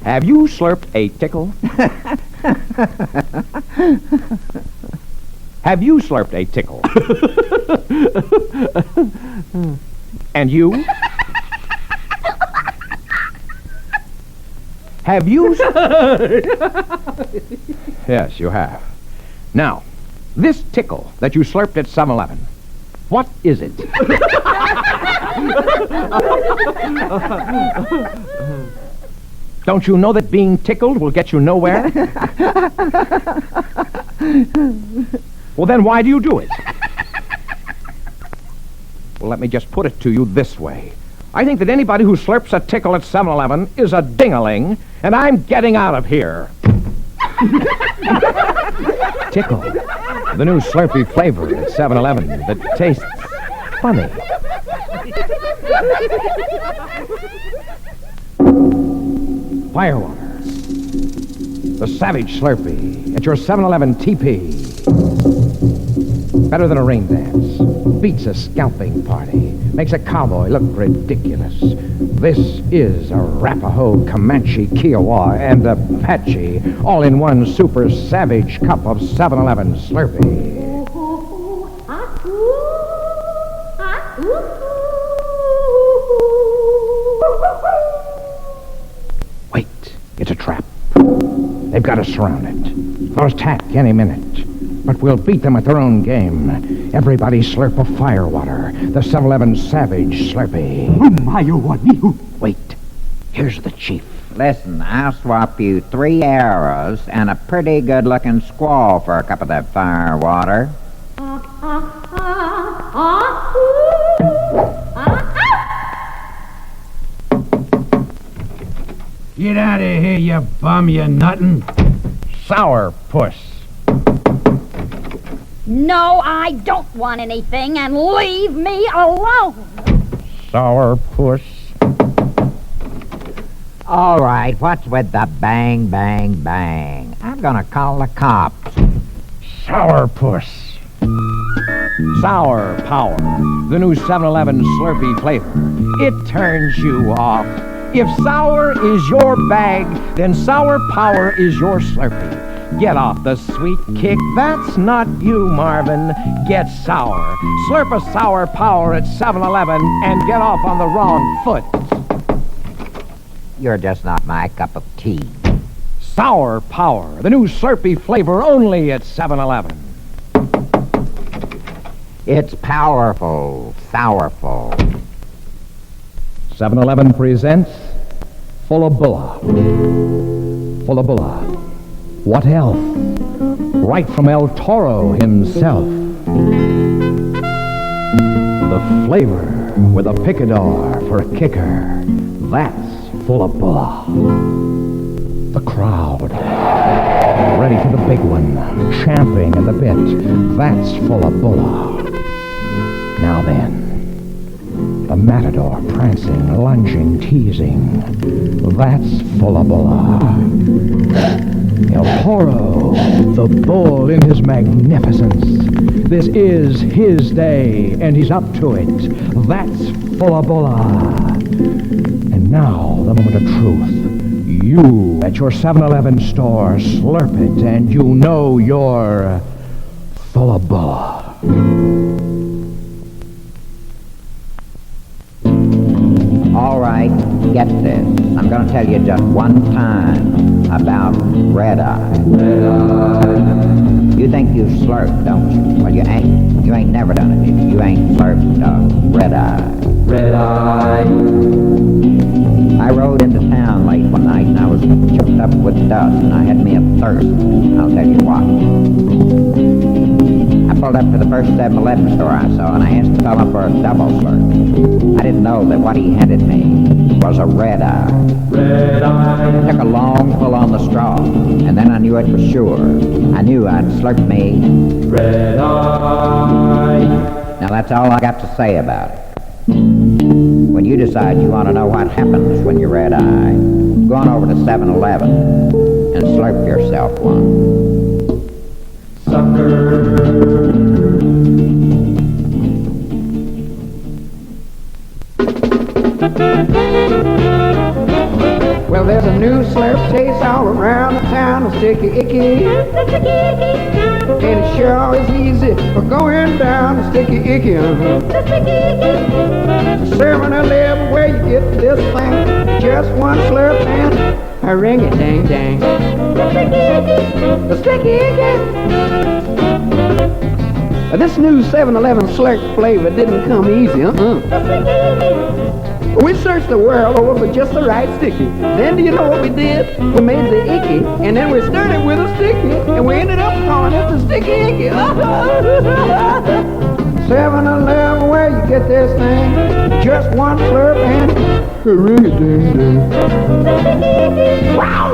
Have you slurped a tickle? Have you slurped a tickle? And you? Have you? Yes, you have. Now, this tickle that you slurped at 7-Eleven, what is it? Don't you know that being tickled will get you nowhere? Well, then why do you do it? Well, let me just put it to you this way. I think that anybody who slurps a tickle at 7-Eleven is a ding-a-ling, and I'm getting out of here. Tickle, the new Slurpy flavor at 7-Eleven that tastes funny. Firewater, the Savage Slurpee at your 7-Eleven TP. Better than a rain dance, beats a scalping party, makes a cowboy look ridiculous. This is a Arapaho, Comanche, Kiowa, and Apache, all in one super savage cup of 7-Eleven Slurpee. Wait, it's a trap. They've got us surrounded. They'll attack any minute. But we'll beat them at their own game. Everybody slurp a firewater. The 7-Eleven Savage Slurpee. Wait, here's the chief. Listen, I'll swap you 3 arrows and a pretty good-looking squaw for a cup of that firewater. Get out of here, you bum, you nuttin'. Sour puss. No, I don't want anything, and leave me alone. Sour puss. All right, what's with the bang, bang, bang? I'm gonna call the cops. Sour puss. Sour Power, the new 7-Eleven Slurpee flavor. It turns you off. If sour is your bag, then Sour Power is your Slurpee. Get off the sweet kick. That's not you, Marvin. Get sour. Slurp a Sour Power at 7-Eleven and get off on the wrong foot. You're just not my cup of tea. Sour Power, the new Slurpee flavor only at 7-Eleven. It's powerful, sourful. 7-Eleven presents Fullabulla. Fullabulla. What health? Right from El Toro himself. The flavor with a picador for a kicker. That's Fullabulla. The crowd, ready for the big one, champing at the bit. That's Fullabulla. Now then, the matador prancing, lunging, teasing. That's Fullabulla. El Toro, the bull in his magnificence. This is his day, and he's up to it. That's Fullabulla. And now, the moment of truth. You, at your 7-Eleven store, slurp it, and you know you're Fullabulla. All right, get this. I'm going to tell you just one time about Red Eye. Red Eye. You think you've slurped, don't you? Well, you ain't. You ain't never done it. You ain't slurped Red Eye. Red Eye. I rode into town late one night, and I was choked up with dust, and I had me a thirst. I'll tell you what. I pulled up to the first 7-Eleven store I saw, and I asked the fellow for a double slurp. I didn't know that what he handed me was a Red Eye. Red Eye. I took a long pull on the straw, and then I knew it for sure. I knew I'd slurped me Red Eye. Now that's all I got to say about it. When you decide you want to know what happens when you red eye, go on over to 7-Eleven and slurp yourself one. Sucker. Well, there's a new Slurp chase all around the town, the sticky icky. And it sure is easy for going down the sticky icky. 7-Eleven where you get this thing, just one slurp and a ring-a-ding-ding. The sticky icky. This new 7-Eleven slurp flavor didn't come easy, We searched the world over for just the right sticky. Then do you know what we did? We made the icky, and then we stirred it with a sticky, and we ended up calling it the sticky icky. 7-Eleven, where you get this thing? Just one slurp and a ring-a-ding-ding. Wow!